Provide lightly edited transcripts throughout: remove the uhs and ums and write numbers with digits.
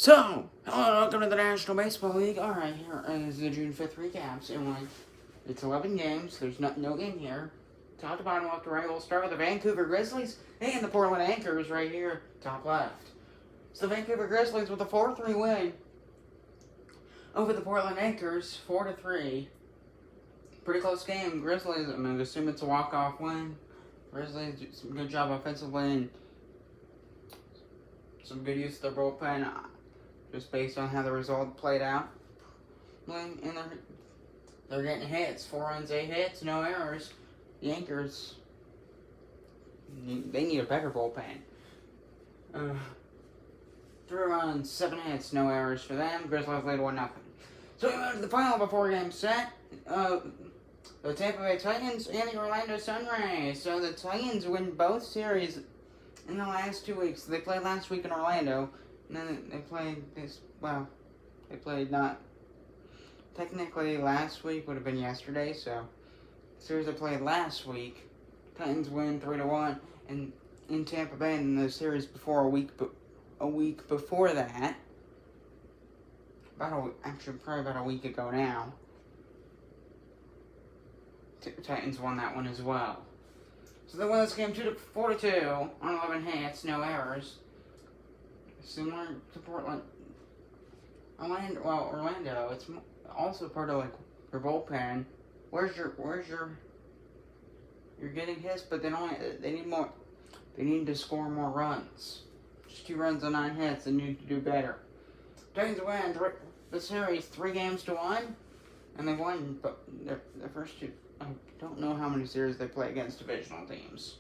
So, hello, welcome to the National Baseball League. Alright, here is the June 5th recaps. It's 11 games. There's no game here. Top to bottom, left to right. We'll start with the Vancouver Grizzlies and the Portland Anchors right here, top left. So the Vancouver Grizzlies with a 4-3 win over the Portland Anchors, 4-3. Pretty close game. Grizzlies, I'm going to assume it's a walk-off win. Grizzlies do some good job offensively and some good use of their bullpen. Just based on how the result played out. And they're getting hits. 4 runs, 8 hits, no errors. The Anchors, they need a better bullpen. 3 runs, 7 hits, no errors for them. Grizzlies lead 1-0. So we move to the final of a 4-game set. The Tampa Bay Titans and the Orlando Sunrise. So the Titans win both series in the last 2 weeks. They played last week in Orlando. And then they played they played not, technically last week would have been yesterday, so the series they played last week, Titans win 3-1, and in Tampa Bay, in the series before a week before that, probably about a week ago now, Titans won that one as well. So they won this game 4-2 on 11 hits, no errors. Similar to Portland, Orlando, it's also part of your bullpen. You're getting hits, but they need more. They need to score more runs. Just 2 runs on 9 hits. They need to do better. Titans win the series 3-1, and they won. But their first 2. I don't know how many series they play against divisional teams,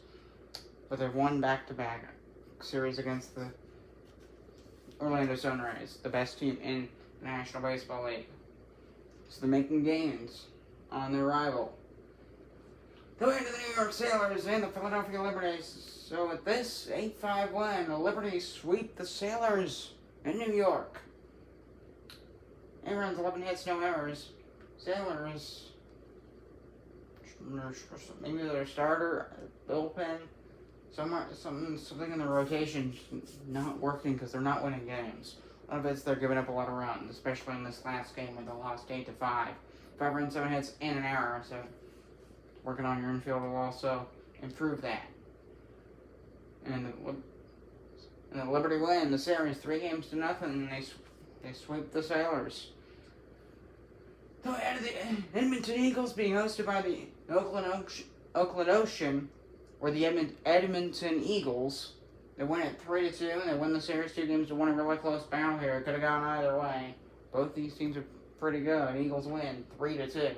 but they've won back-to-back series against the Orlando Sunrise, the best team in the National Baseball League. So they're making gains on their rival. Going to the New York Sailors and the Philadelphia Liberties. So with this 8-5 win, the Liberties sweep the Sailors in New York. 8 runs, 11 hits, no errors. Sailors, maybe their starter, bullpen, something in the rotation not working because they're not winning games. A lot of it's they're giving up a lot of runs, especially in this last game where they lost 8-5. 5 runs, 7 hits, and an error. So working on your infield will also improve that. And the Liberty win the series 3-0, and they sweep the Sailors. So out of the Edmonton Eagles being hosted by the Oakland Ocean, or the Edmonton Eagles. They win it 3-2, and they win the series 2-1. A really close battle here. It could have gone either way. Both these teams are pretty good. Eagles win 3-2.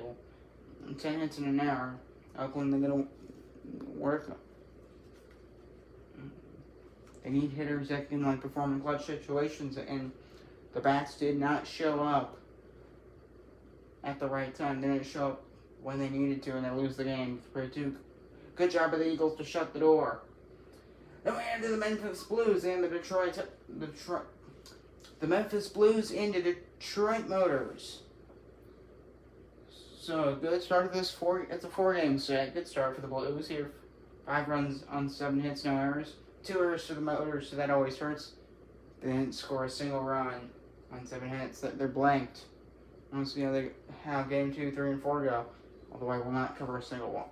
And 10 hits and an error. Oakland, they're going to work. They need hitters that can perform in clutch situations, and the bats did not show up at the right time. They didn't show up when they needed to, and they lose the game 3-2. Good job of the Eagles to shut the door. Then we head to the Memphis Blues and the Memphis Blues and the Detroit Motors. So good start to this it's a 4-game set. Good start for the Blues here. 5 runs on 7 hits, no errors. 2 errors for the Motors, so that always hurts. They didn't score a single run on 7 hits. They're blanked. We'll see how game 2, 3, and 4 go. Although I will not cover a single one.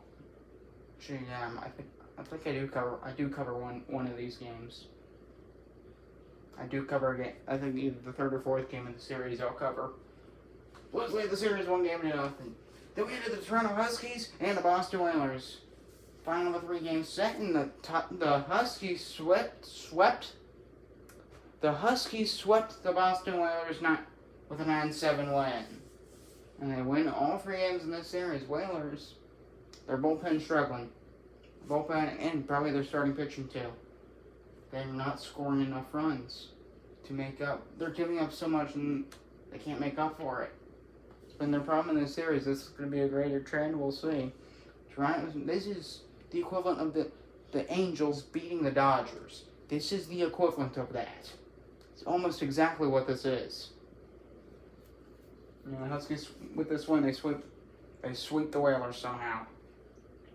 Actually, I think I do cover one of these games. I do cover a game. I think either the 3rd or 4th game of the series I'll cover. Blues lead the series 1-0. Then we enter the Toronto Huskies and the Boston Whalers. Final of a 3-game set, and the Huskies swept the Boston Whalers with a 9-7 win. And they win all 3 games in this series. Whalers, their bullpen struggling. Bullpen and probably their starting pitching too. They're not scoring enough runs to make up. They're giving up so much and they can't make up for it. It's been their problem in this series. This is going to be a greater trend. We'll see. This is the equivalent of the Angels beating the Dodgers. This is the equivalent of that. It's almost exactly what this is. The Huskies, with this win, they sweep the Whalers somehow.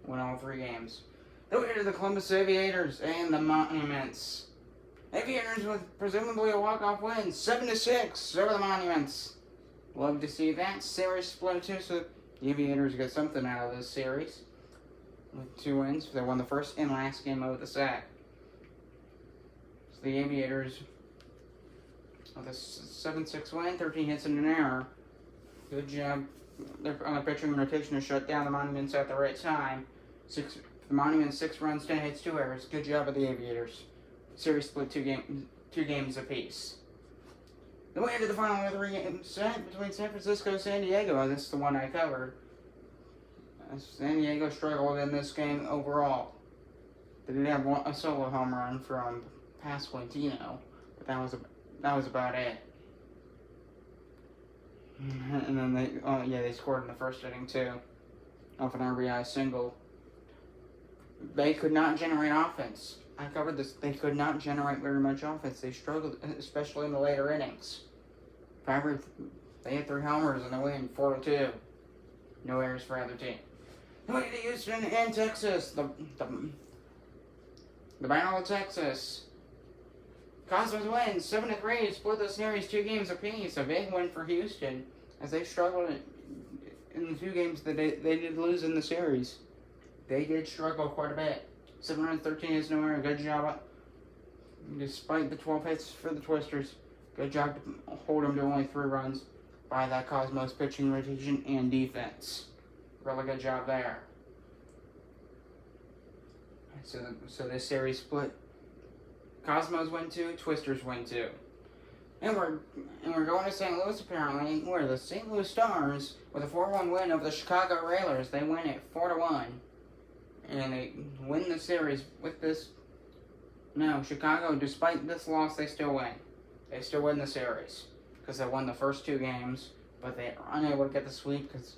Win all 3 games. Then we enter the Columbus Aviators and the Monuments. Aviators with presumably a walk-off win, 7-6 over the Monuments. Love to see that. Series split too, so the Aviators get something out of this series. With 2 wins, they won the first and last game of the set. So the Aviators with a 7-6 win, 13 hits and an error. Good job. They're on the pitching rotation to shut down the Monuments at the right time. The Monuments 6 runs, 10 hits, 2 errors. Good job of the Aviators. Series split 2 games apiece. Then we ended the final 3-game set between San Francisco and San Diego. This is the one I covered. San Diego struggled in this game overall. They did have a solo home run from Pasquantino, but that was about it. And then they scored in the first inning too, off an RBI single. They could not generate offense. I covered this. They could not generate very much offense. They struggled, especially in the later innings. However, they had 3 homers and they win 4-2. No errors for either team. Then we get to Houston and Texas. The Battle of Texas. Cosmos wins 7-3, split the series 2 games apiece. A big win for Houston as they struggled in the 2 games that they did lose in the series. They did struggle quite a bit. 713 is no error. Good job, despite the 12 hits for the Twisters. Good job to hold them to only 3 runs by that Cosmos pitching rotation and defense. Really good job there. So this series split. Cosmos win 2, Twisters win 2. And we're going to St. Louis apparently, where the St. Louis Stars, with a 4-1 win over the Chicago Railers, they win it 4-1. And they win the series with this. No, Chicago, despite this loss, they still win. They still win the series. Because they won the first 2 games, but they are unable to get the sweep because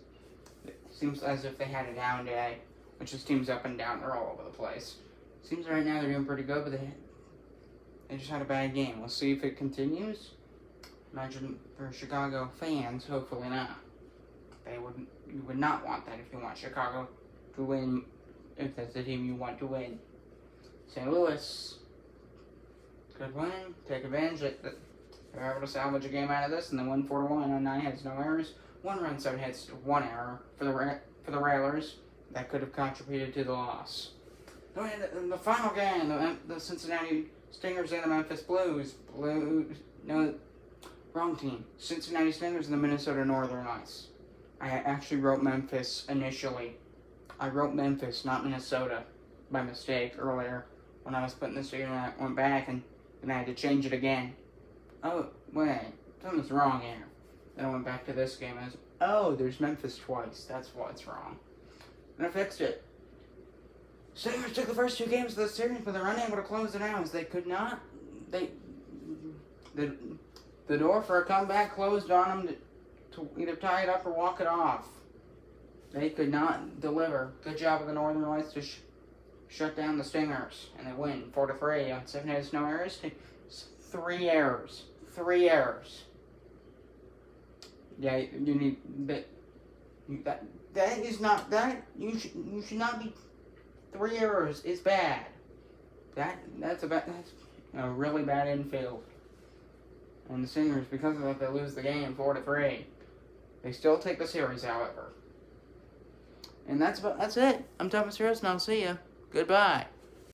it seems as if they had a down day. Which is teams up and down, they're all over the place. Seems right now they're doing pretty good, but they just had a bad game. We'll see if it continues. Imagine for Chicago fans, hopefully not. You would not want that if you want Chicago to win, if that's the team you want to win. St. Louis, good win. Take advantage. They're able to salvage a game out of this, and they win 4-1 on 9 hits, no errors. 1 run, 7 hits, 1 error for the Railers. That could have contributed to the loss. In the final game, the Cincinnati Stingers and the Memphis Blues. No, wrong team. Cincinnati Stingers and the Minnesota Northern Lights. I actually wrote Memphis initially. I wrote Memphis, not Minnesota, by mistake earlier when I was putting this together. I went back and I had to change it again. Oh, wait, something's wrong here. Then I went back to this game and there's Memphis twice. That's what's wrong. And I fixed it. Stingers took the first 2 games of the series, but they're unable to close it out. They could not. The door for a comeback closed on them to either tie it up or walk it off. They could not deliver. Good job of the Northern Lights to shut down the Stingers, and they win 4-3 on 7 hits, no errors. 3 errors. 3 errors. Yeah, you need that. That is not that. You should not be. 3 errors is bad. That's a really bad infield. And the Stingers, because of that, they lose the game 4-3. They still take the series, however. And that's it. I'm Thomas Rose, and I'll see you. Goodbye.